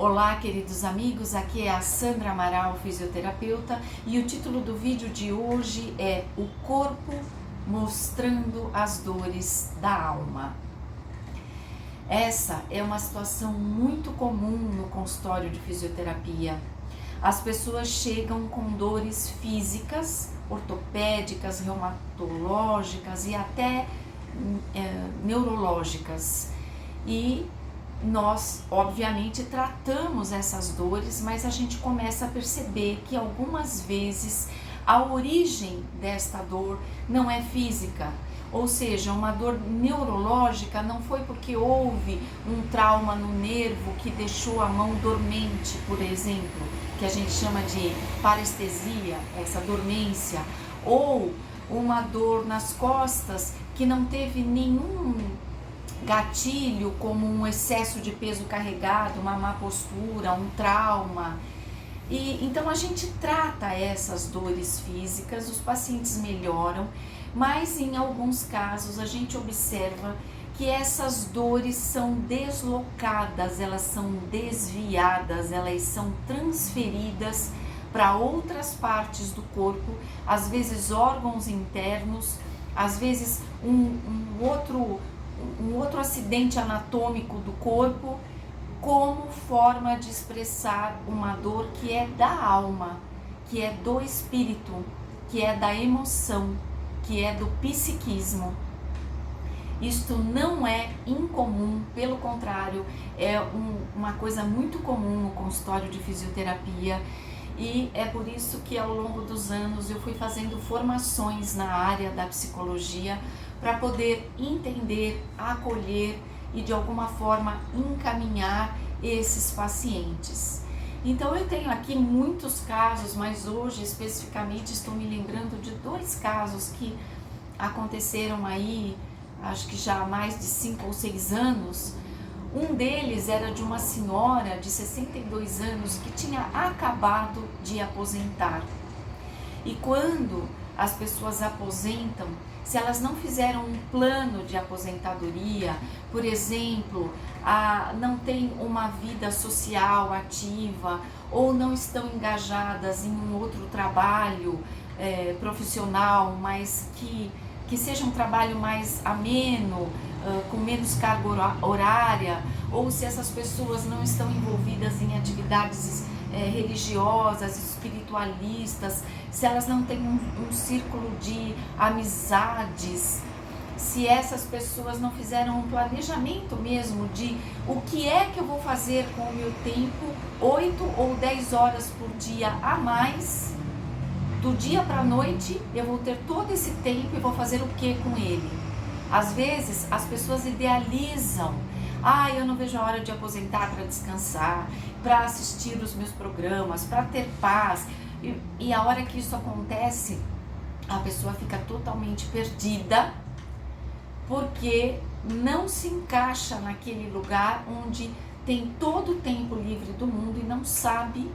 Olá, queridos amigos, aqui é a Sandra Amaral, fisioterapeuta, e o título do vídeo de hoje é O Corpo Mostrando as Dores da Alma. Essa é uma situação muito comum no consultório de fisioterapia. As pessoas chegam com dores físicas, ortopédicas, reumatológicas e até neurológicas. E nós, obviamente, tratamos essas dores, mas a gente começa a perceber que algumas vezes a origem desta dor não é física, ou seja, uma dor neurológica não foi porque houve um trauma no nervo que deixou a mão dormente, por exemplo, que a gente chama de parestesia, essa dormência, ou uma dor nas costas que não teve nenhum gatilho, como um excesso de peso carregado, uma má postura, um trauma. E então a gente trata essas dores físicas, os pacientes melhoram, mas em alguns casos a gente observa que essas dores são deslocadas, elas são desviadas, elas são transferidas para outras partes do corpo, às vezes órgãos internos, às vezes um outro acidente anatômico do corpo, como forma de expressar uma dor que é da alma, que é do espírito, que é da emoção, que é do psiquismo. Isto não é incomum, pelo contrário, é uma coisa muito comum no consultório de fisioterapia, e é por isso que ao longo dos anos eu fui fazendo formações na área da psicologia para poder entender, acolher e de alguma forma encaminhar esses pacientes. Então eu tenho aqui muitos casos, mas hoje especificamente estou me lembrando de 2 casos que aconteceram aí, acho que já há mais de 5 ou 6 anos. Um deles era de uma senhora de 62 anos que tinha acabado de aposentar. E quando as pessoas aposentam, se elas não fizeram um plano de aposentadoria, por exemplo, não têm uma vida social ativa ou não estão engajadas em um outro trabalho profissional, mas que seja um trabalho mais ameno, com menos carga horária, ou se essas pessoas não estão envolvidas em atividades religiosas, espiritualistas, se elas não têm um círculo de amizades, se essas pessoas não fizeram um planejamento mesmo de o que é que eu vou fazer com o meu tempo, 8 ou 10 horas por dia a mais, do dia para a noite eu vou ter todo esse tempo e vou fazer o que com ele? Às vezes as pessoas idealizam, eu não vejo a hora de aposentar para descansar, para assistir os meus programas, para ter paz. E a hora que isso acontece, a pessoa fica totalmente perdida, porque não se encaixa naquele lugar onde tem todo o tempo livre do mundo e não sabe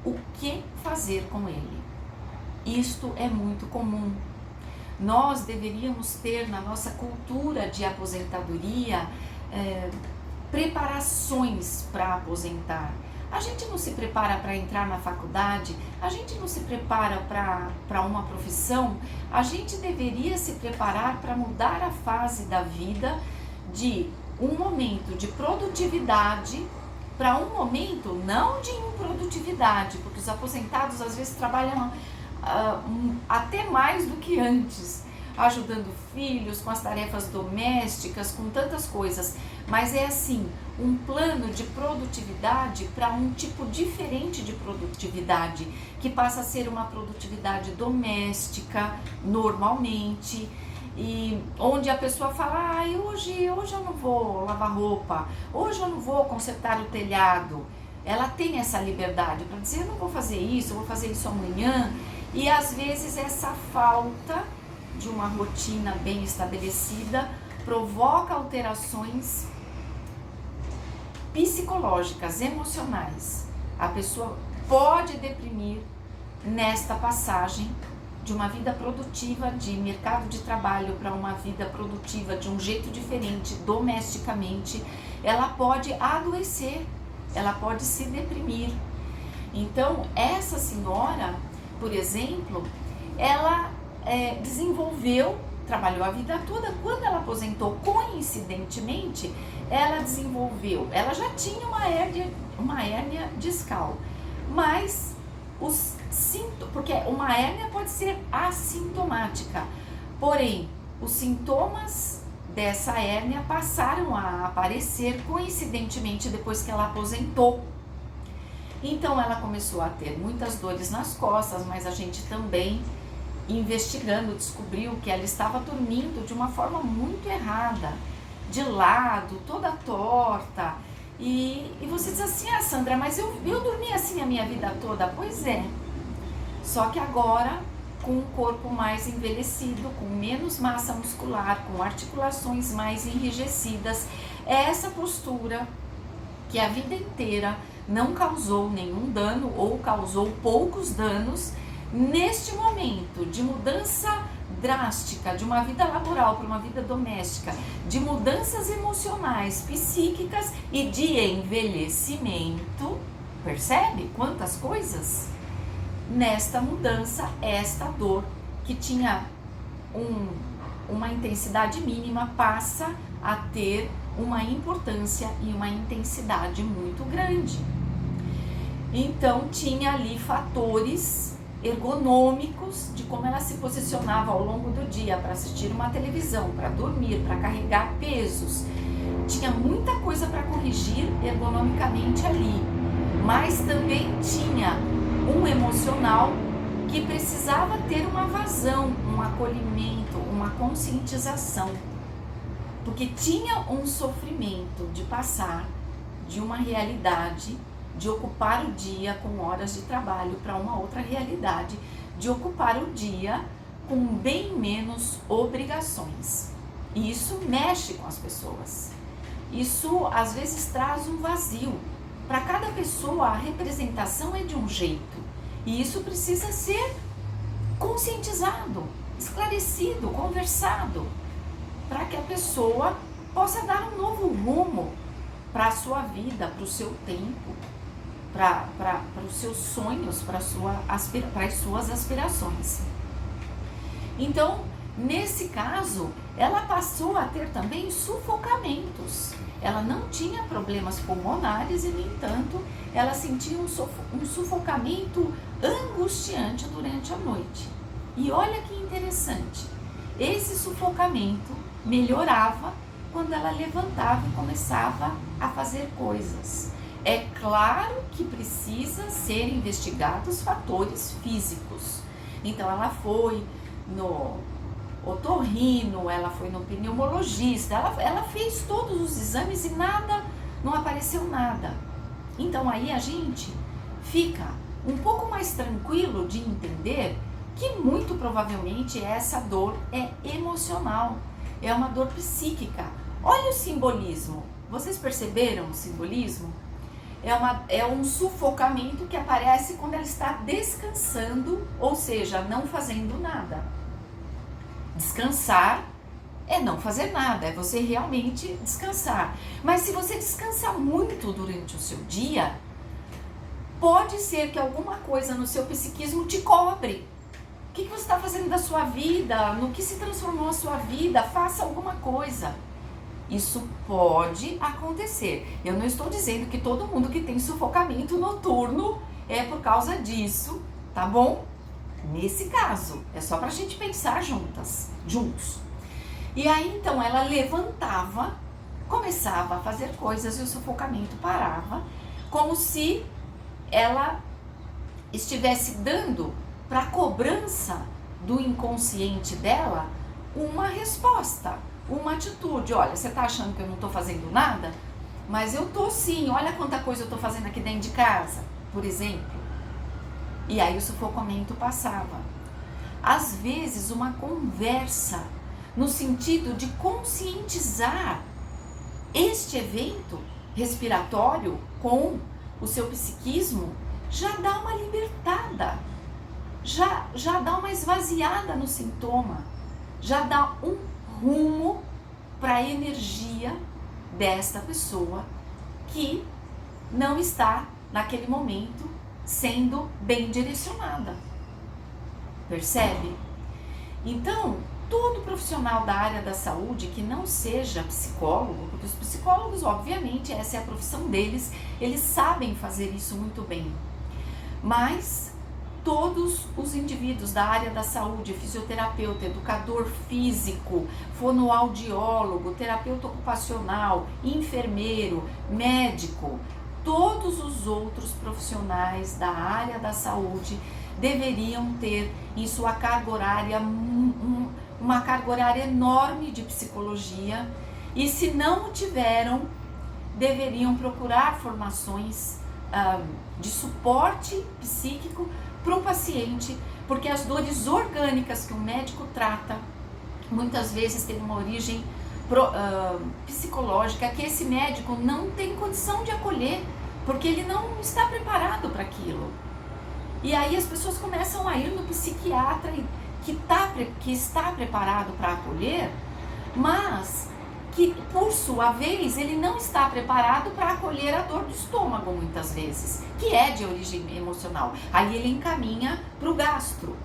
o que fazer com ele. Isto é muito comum. Nós deveríamos ter na nossa cultura de aposentadoria preparações para aposentar. A gente não se prepara para entrar na faculdade, a gente não se prepara para uma profissão, a gente deveria se preparar para mudar a fase da vida de um momento de produtividade para um momento não de improdutividade, porque os aposentados às vezes trabalham até mais do que antes, ajudando filhos com as tarefas domésticas, com tantas coisas, mas é assim, um plano de produtividade para um tipo diferente de produtividade, que passa a ser uma produtividade doméstica, normalmente, e onde a pessoa fala, hoje eu não vou lavar roupa, hoje eu não vou consertar o telhado. Ela tem essa liberdade para dizer, eu não vou fazer isso, eu vou fazer isso amanhã. E às vezes essa falta de uma rotina bem estabelecida provoca alterações psicológicas, emocionais. A pessoa pode deprimir nesta passagem de uma vida produtiva de mercado de trabalho para uma vida produtiva de um jeito diferente, domesticamente. Ela pode adoecer ela pode se deprimir. Então, essa senhora, por exemplo, ela trabalhou a vida toda. Quando ela aposentou, coincidentemente, ela já tinha uma hérnia discal, mas porque uma hérnia pode ser assintomática, porém, os sintomas dessa hérnia passaram a aparecer coincidentemente depois que ela aposentou. Então ela começou a ter muitas dores nas costas, mas a gente também, investigando, descobriu que ela estava dormindo de uma forma muito errada, de lado, toda torta. E você diz assim, Sandra, mas eu dormi assim a minha vida toda. Pois é, só que agora com um corpo mais envelhecido, com menos massa muscular, com articulações mais enrijecidas. É essa postura que a vida inteira não causou nenhum dano ou causou poucos danos, neste momento de mudança drástica de uma vida laboral para uma vida doméstica, de mudanças emocionais, psíquicas e de envelhecimento, percebe quantas coisas? Nesta mudança, esta dor que tinha uma intensidade mínima passa a ter uma importância e uma intensidade muito grande. Então tinha ali fatores ergonômicos de como ela se posicionava ao longo do dia para assistir uma televisão, para dormir, para carregar pesos. Tinha muita coisa para corrigir ergonomicamente ali, mas também tinha um emocional que precisava ter uma vazão, um acolhimento, uma conscientização, porque tinha um sofrimento de passar de uma realidade de ocupar o dia com horas de trabalho para uma outra realidade, de ocupar o dia com bem menos obrigações. E isso mexe com as pessoas. Isso às vezes traz um vazio. Para cada pessoa a representação é de um jeito. E isso precisa ser conscientizado, esclarecido, conversado, para que a pessoa possa dar um novo rumo para a sua vida, para o seu tempo, para os seus sonhos, para as suas aspirações. Então, nesse caso, ela passou a ter também sufocamentos. Ela não tinha problemas pulmonares e, no entanto, ela sentia um sufocamento angustiante durante a noite. E olha que interessante, esse sufocamento melhorava quando ela levantava e começava a fazer coisas. É claro que precisa ser investigados fatores físicos. Então ela foi no otorrino, ela foi no pneumologista, ela fez todos os exames e não apareceu nada. Então aí a gente fica um pouco mais tranquilo de entender que muito provavelmente essa dor é emocional, é uma dor psíquica. Olha o simbolismo, vocês perceberam o simbolismo? É um sufocamento que aparece quando ela está descansando, ou seja, não fazendo nada. Descansar é não fazer nada, é você realmente descansar. Mas se você descansa muito durante o seu dia, pode ser que alguma coisa no seu psiquismo te cobre. O que você está fazendo da sua vida? No que se transformou a sua vida? Faça alguma coisa. Isso pode acontecer. Eu não estou dizendo que todo mundo que tem sufocamento noturno é por causa disso, tá bom? Nesse caso, é só pra gente pensar juntos. E aí, então, ela levantava, começava a fazer coisas e o sufocamento parava, como se ela estivesse dando para a cobrança do inconsciente dela uma resposta, uma atitude. Olha, você tá achando que eu não tô fazendo nada? Mas eu tô sim, olha quanta coisa eu tô fazendo aqui dentro de casa, por exemplo. E aí o sufocamento passava. Às vezes uma conversa no sentido de conscientizar este evento respiratório com o seu psiquismo já dá uma libertada, já dá uma esvaziada no sintoma, já dá um rumo para a energia desta pessoa que não está, naquele momento, sendo bem direcionada. Percebe? Então, todo profissional da área da saúde que não seja psicólogo, porque os psicólogos, obviamente, essa é a profissão deles, eles sabem fazer isso muito bem. Mas todos os indivíduos da área da saúde, fisioterapeuta, educador físico, fonoaudiólogo, terapeuta ocupacional, enfermeiro, médico, todos os outros profissionais da área da saúde deveriam ter em sua carga horária uma carga horária enorme de psicologia, e se não tiveram, deveriam procurar formações de suporte psíquico para o paciente, porque as dores orgânicas que o médico trata muitas vezes têm uma origem psicológica que esse médico não tem condição de acolher, porque ele não está preparado para aquilo. E aí as pessoas começam a ir no psiquiatra que está preparado para acolher, mas que por sua vez ele não está preparado para acolher a dor do estômago muitas vezes, que é de origem emocional. Aí ele encaminha para o gastro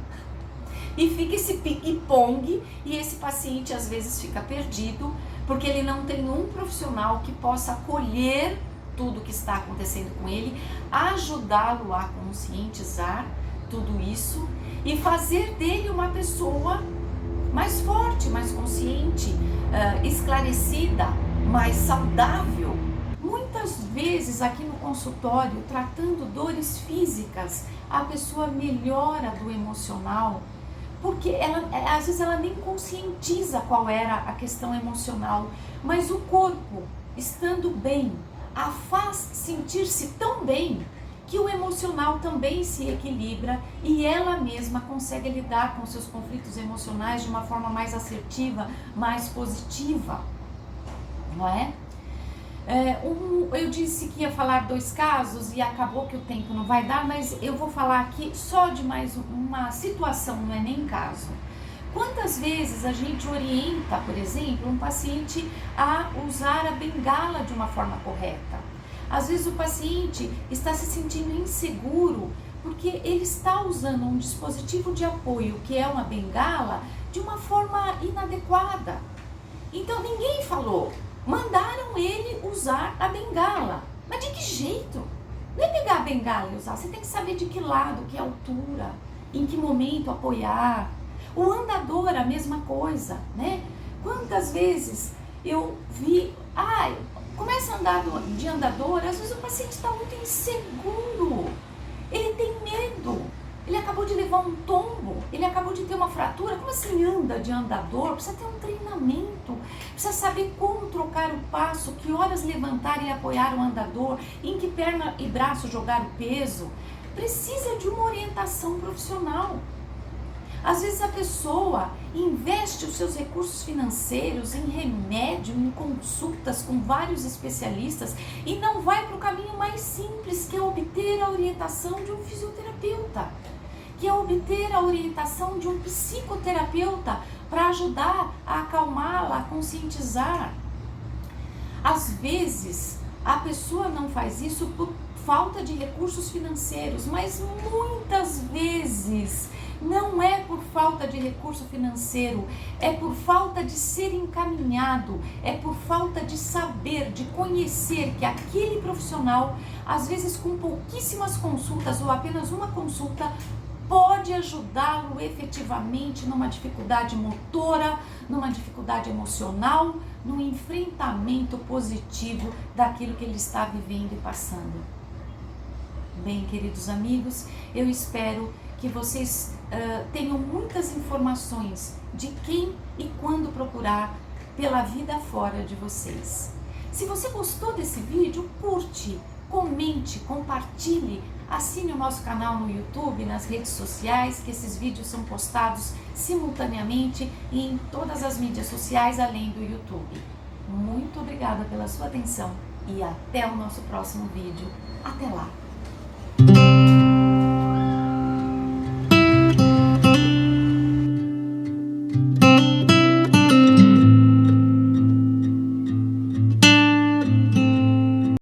e fica esse pique-pongue, e esse paciente às vezes fica perdido porque ele não tem um profissional que possa acolher tudo que está acontecendo com ele, ajudá-lo a conscientizar tudo isso e fazer dele uma pessoa mais forte, mais consciente, esclarecida, mais saudável. Muitas vezes aqui no consultório, tratando dores físicas, a pessoa melhora do emocional, porque às vezes ela nem conscientiza qual era a questão emocional, mas o corpo, estando bem, a faz sentir-se tão bem que o emocional também se equilibra e ela mesma consegue lidar com seus conflitos emocionais de uma forma mais assertiva, mais positiva, não é? Eu disse que ia falar 2 casos e acabou que o tempo não vai dar, mas eu vou falar aqui só de mais uma situação, não é nem caso. Quantas vezes a gente orienta, por exemplo, um paciente a usar a bengala de uma forma correta? Às vezes o paciente está se sentindo inseguro porque ele está usando um dispositivo de apoio, que é uma bengala, de uma forma inadequada. Então ninguém falou, mandaram ele usar a bengala. Mas de que jeito? Não é pegar a bengala e usar, você tem que saber de que lado, que altura, em que momento apoiar. O andador, a mesma coisa, né? Quantas vezes eu vi, começa a andar de andador, às vezes o paciente está muito inseguro, ele tem medo, ele acabou de levar um tombo, ele acabou de ter uma fratura. Como assim anda de andador? Precisa ter um treinamento, precisa saber como trocar o passo, que horas levantar e apoiar o andador, em que perna e braço jogar o peso. Precisa de uma orientação profissional. Às vezes a pessoa investe os seus recursos financeiros em remédio, em consultas com vários especialistas e não vai para o caminho mais simples, que é obter a orientação de um fisioterapeuta, que é obter a orientação de um psicoterapeuta para ajudar a acalmá-la, a conscientizar. Às vezes a pessoa não faz isso por falta de recursos financeiros, mas muitas vezes não é por falta de recurso financeiro, é por falta de ser encaminhado, é por falta de saber, de conhecer que aquele profissional, às vezes com pouquíssimas consultas ou apenas uma consulta, pode ajudá-lo efetivamente numa dificuldade motora, numa dificuldade emocional, no enfrentamento positivo daquilo que ele está vivendo e passando. Bem, queridos amigos, eu espero que vocês tenham muitas informações de quem e quando procurar pela vida fora de vocês. Se você gostou desse vídeo, curte, comente, compartilhe, assine o nosso canal no YouTube, nas redes sociais, que esses vídeos são postados simultaneamente em todas as mídias sociais, além do YouTube. Muito obrigada pela sua atenção e até o nosso próximo vídeo. Até lá!